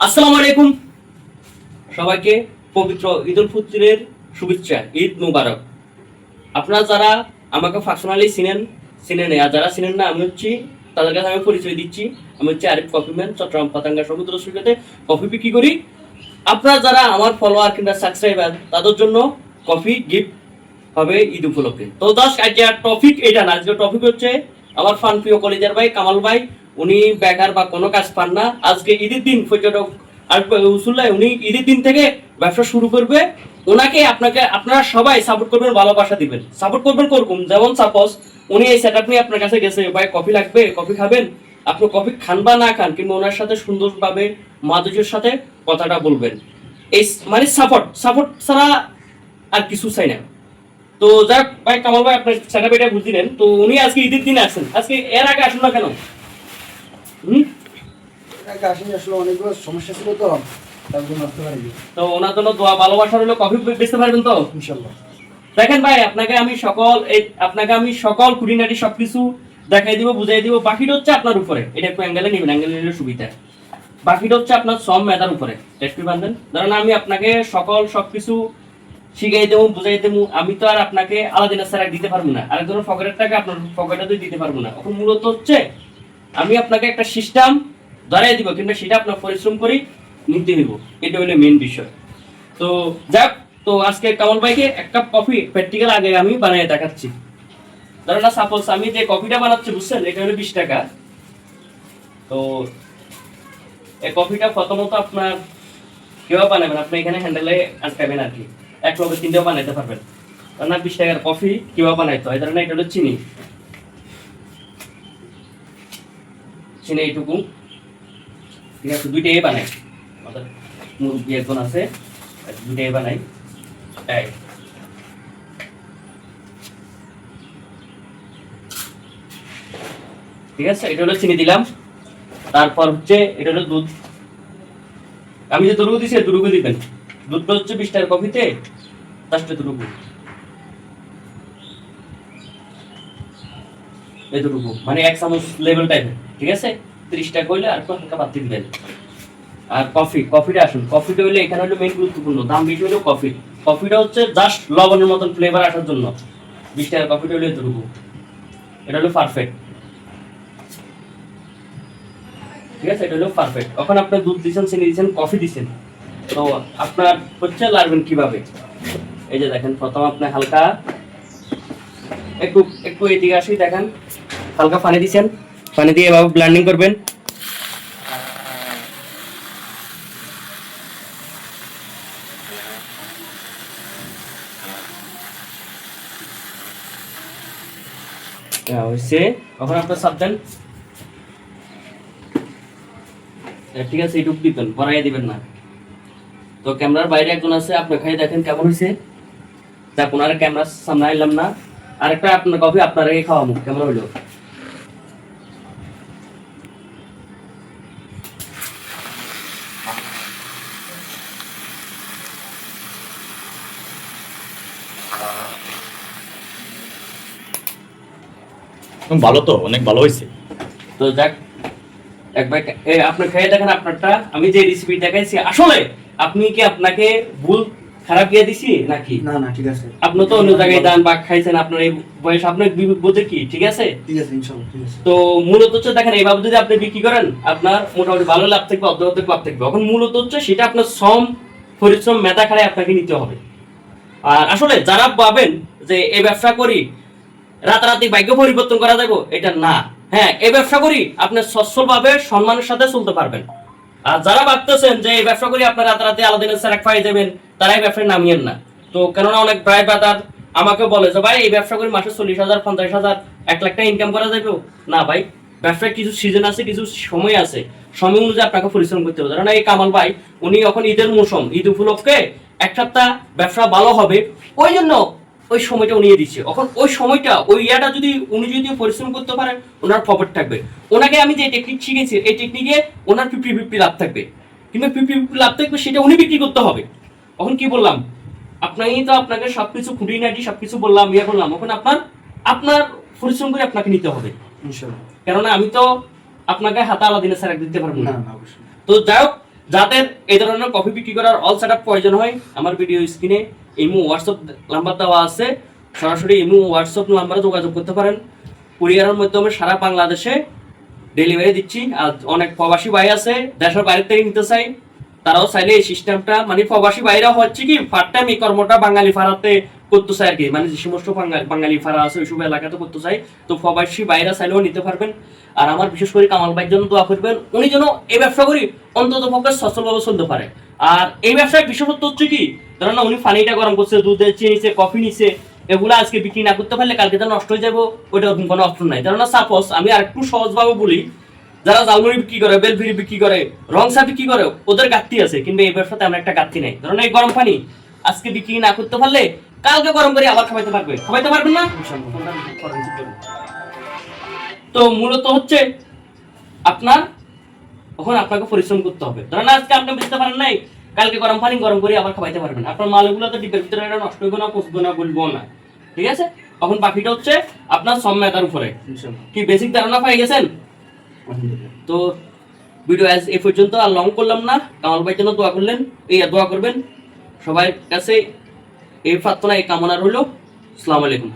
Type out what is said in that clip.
আসসালামু আলাইকুম সবাইকে পবিত্র ঈদ উল ফিতরের শুভেচ্ছা, ঈদ মুবারক। আপনারা যারা আমাকে পার্সোনালি চিনেন আর যারা চিনেন না, আমি হচ্ছি তাদের কাছে আমি পরিচয় দিচ্ছি। আমি হচ্ছে আরিফ কফিম্যান, চট্টগ্রাম পাতাঙ্গা সমুদ্র সৈকতে কফি বিক্রি করি। আপনারা যারা আমার ফলোয়ার কিংবা সাবস্ক্রাইবার, তাদের জন্য কফি গিফট হবে ঈদ উপলক্ষে। তো আজকে টপিক এটা না, আজকে টপিক হচ্ছে আমার ফান প্রিয় কলেজের ভাই কামাল ভাই। উনি বেকার বা কোনো কাজ পান না। আজকে ঈদের দিন পর্যটক আর উসুল্লাহ উনি ঈদের দিন থেকে ব্যবসা শুরু করবে। ওনাকে আপনারা সবাই সাপোর্ট করবেন, ভালোবাসা দিবেন, সাপোর্ট করবেন। করুন যেমন সাপোজ উনি এই সেটআপ নিয়ে আপনার কাছে গেছে, ভাই কফি লাগবে, কফি খাবেন। আপনি কফি খান বা না খান, কিন্তু ওনার সাথে সুন্দরভাবে মাধুর্যের সাথে কথাটা বলবেন। এই মানে সাপোর্ট ছাড়া আর কিছু চাই না। তো যাক ভাই কামাল ভাই, আপনার সেটআপ এটা বুঝলেন। তো উনি আজকে ঈদের দিনে আসেন, আজকে এর আগে আসুন না কেন? আসেনি, আসলে অনেকগুলো সমস্যা ছিল তো তার জন্য আসতে পারিনি। তো ওনার জন্য দোয়া ভালোবাসা রইলো। কফি বেচতে পারবেন তো ইনশাআল্লাহ। দেখেন ভাই, আপনাকে আমি সকল খুঁটিনাটি সবকিছু দেখাই দিব, বুঝাই দিব। বাকিটা হচ্ছে আপনার উপরে। এটা একটু অ্যাঙ্গেলে নেবেন, অ্যাঙ্গেলে নিলে সুবিধা। বাকিটা হচ্ছে আপনার সব মেধার উপরে। টেস্টি বান্ধেন, ধরেন আমি আপনাকে সবকিছু শিখাই দেবো, বুঝাই দেবো। আমি তো আর আপনাকে আলাদিনা স্যার দিতে পারবো না, আরেকজনের পকেটের টাকা আপনার পকেটে দিতে পারবো না। এখন মূলত হচ্ছে আমি আপনাকে একটা সিস্টেম ধরাই দিব, কিন্তু সেটা আপনার পরিশ্রম করে নিতে হইব। এটা হলো মেইন বিষয়। তো যাক, তো আজকে কামাল ভাইকে এক কাপ কফি প্র্যাকটিক্যাল আগে আমি বানিয়ে দেখাচ্ছি। ধরেন না, সাপোজ আমি যে কফিটা বানাচ্ছি, বুঝছেন, এটা হলো 20 টাকা। তো এই কফিটা প্রথমত আপনার কিভাবে বানাবেন, আপনি এখানে হ্যান্ডেলে আটকাবেন আর কি। 1 লগে 3টেও বানাইতে পারবেন। কারণ 20 টাকার কফি কিভাবে বানাইতে হয়, ধরেন এটা হলো চিনি এইটুকু, ঠিক আছে। 2টাই বানাই, আমাদের মুরব্বী একজন আছে, 2টাই বানাই। ঠিক আছে, এটা হলো চিনি দিলাম। তারপর হচ্ছে এটা হলো দুধ। আমি যে দুধ দিছি দুধ দিবেন। দুধটা হচ্ছে 20 টাকার কফিতে 10টা দুধ, এতটুকু মানে 1 চামচ লেভেল টাইপের, ঠিক আছে। 30 টাকা হইলে আর একটু হালকা বাড়তি দিবেন। আর কফিটা আসুন, কফিটা হইলে এখানে হলো মেইন গুরুত্বপূর্ণ। দাম বেশি হলো কফিটা হচ্ছে জাস্ট লবণের মতন ফ্লেভার আসার জন্য। 20 টাকার কফিটা হলো এতটুকু, এটা হলো পারফেক্ট, ঠিক আছে। এটা হলো পারফেক্ট। এখন আপনি দুধ দিচ্ছেন, চিনি দিচ্ছেন, কফি দিচ্ছেন। তো আপনার হচ্ছে লাড়বেন কিভাবে, এই যে দেখেন, প্রথম আপনি হালকা একটু এদিকে আসি, দেখেন হালকা পানি দিচ্ছেন, পানি দিয়ে এভাবে ব্লেন্ডিং করবেন। হয়েছে, এখন আপনার চাপ দেন, ঠিক আছে। এইটুকু দিবেন, বড়াইয়া দিবেন না। তো ক্যামেরার বাইরে একজন আছে, আপনি খাই দেখেন কেমন হয়েছে। যাক, ওনার ক্যামেরার সামনে আইলাম না। আরেকটা আপনার কফি আপনার আগে খাওয়াবো, কেমন হইলো? ভালো, তো অনেক ভালো হয়েছে। তো যাক, একবার আপনি খেয়ে দেখেন আপনারটা। আমি যে রেসিপি দেখাইছি, আসলে আপনি কি আপনাকে ভুল খারাপ দিয়ে দিছি নাকি? না না, ঠিক আছে। আপনি তো অন্য জায়গায় দান বা খাইছেন, আপনার এই বয়স, আপনার বোঝে কি, ঠিক আছে। ঠিক আছে, ইনশাআল্লাহ ঠিক আছে। তো মূলত হচ্ছে দেখেন, এইভাবে যদি আপনি বিক্রি করেন, আপনার মোটামুটি ভালো লাভ থাকবে, অর্ধেক লাভ থাকবে। এখন মূলত হচ্ছে সেটা আপনার শ্রম, পরিশ্রম, মেধা খাড়ায় আপনাকে নিতে হবে। আর আসলে যারা ভাবেন যে এই ব্যবসা করি রাতারাতি ভাগ্য পরিবর্তন করা যাবে, এটা না। হ্যাঁ, এই ব্যবসা করি আপনি সচ্ছলভাবে সম্মানের সাথে চলতে পারবেন। আর যারা ভাবতেছেন যে এই ব্যবসা করি আপনার রাতারাতি আলাদিনের স্যার পাই যাবেন, তারা এই ব্যবসায় নামিয়েন না। তো কেননা অনেক প্রায় বাজার আমাকে বলে যে ভাই এই ব্যবসা করে মাসে 40,000, 50,000, 1 লাখ টাকা ইনকাম করা যাবে না। ভাই, ব্যবসায় কিছু সিজন আছে, কিছু সময় আছে, সময় অনুযায়ী আপনাকে পরিশ্রম করতে হবে। ধরেন এই কামাল ভাই, উনি এখন ঈদের মৌসুম, ঈদ উপলক্ষে 1 সপ্তাহ ব্যবসা ভালো হবে, ওই জন্য ওই সময়টা উনি দিচ্ছে। এখন ওই সময়টা, ওই ইয়াটা যদি উনি পরিশ্রম করতে পারেন, ওনার প্রফিট থাকবে। ওনাকে আমি যে টেকনিক শিখেছি, এই টেকনিকে ওনার 50-50 লাভ থাকবে। কিন্তু 50-50 লাভ থাকবে, সেটা উনি বিক্রি করতে হবে। এখন কি বললাম, আপনাকে সবকিছু খুঁটিনাটি সবকিছু বললাম, বললাম। এখন আপনার পরিশ্রম করে আপনাকে নিতে হবে, ইনশাআল্লাহ। কেননা আমি তো আপনাকে হাতে আলাদিনে স্যার দিতে পারবো না না। না অবশ্যই না। তো যাই হোক, যাদের এই ধরনের কফি বিক্রি করার অল সেটআপ প্রয়োজন হয়, আমার ভিডিও স্ক্রিনে ইমো হোয়াটসঅ্যাপ নাম্বার দেওয়া আছে, সরাসরি ইমো হোয়াটসঅ্যাপ নাম্বারে যোগাযোগ করতে পারেন। কুরিয়ারের মাধ্যমে সারা বাংলাদেশে ডেলিভারি দিচ্ছি। আর অনেক প্রবাসী ভাই আছে দেশের বাইরে থেকে নিতে চাই, তারাও চাইলে এই সিস্টেমটা, মানে প্রবাসী ভাইরা হচ্ছে কি পার্ট টাইম এই কর্মটা বাঙালি ফাড়াতে করতে চাই আর কি, মানে যে সমস্ত বাঙালি ফাড়া আছে ওইসব এলাকাতে করতে চাই। তো প্রবাসী ভাইরা চাইলেও নিতে পারবেন। আর আমার বিশেষ করে কামাল ভাইয়ের জন্য দোয়া করবেন, উনি যেন এই ব্যবসা করি অন্তত পক্ষে সচ্ছলভাবে চলতে পারে। আর এই ব্যবসায় বিশেষত্ব হচ্ছে কি, ধরেন না উনি পানিটা গরম করছে, দুধের চিনি নিছে, কফি নিছে, এগুলো আজকে বিক্রি না করতে পারলে কালকে তো নষ্ট হয়ে যাবো, ওইটা ওরকম কোনো অপশন নাই। ধরেন না সাপোজ আমি আরেকটু সহজভাবে বলি, যারা জালমুড়ি বিক্রি করে, বেলফিরি বিক্রি করে, রং চা বিক্রি করে, ওদের ঘাটতি আছে, কিন্তু এই ব্যবসাতে আমরা একটা ঘাটতি নেই। ধরেন এই গরম পানি আজকে বিক্রি না করতে পারলে কালকে গরম করে আবার খাওয়াইতে পারবেন না। ইনশাআল্লাহ করেন কি করবেন। তো মূলত হচ্ছে আপনার তখন আপনাকে পরিশ্রম করতে হবে। ধরেন আজকে আপনি বুঝতে পারেন নাই, কালকে গরম পানি গরম করে আবার খাওয়াইতে পারবেন। আপনার মালগুলো তো ডিপের ভিতরে এটা নষ্ট হইব না, পচবো না, বলবো না, ঠিক আছে। এখন বাকিটা হচ্ছে আপনার সম্মানতার উপরে। ইনশাআল্লাহ কি বেসিক ধারণা পাই গেছেন? আলহামদুলিল্লাহ। তো ভিডিও আজ এই পর্যন্ত, আর লং করলাম না। কামাল ভাইয়ের জন্য দোয়া করবেন সবার কাছে, এই প্রার্থনা এই কামনা রইল। আসসালামু আলাইকুম।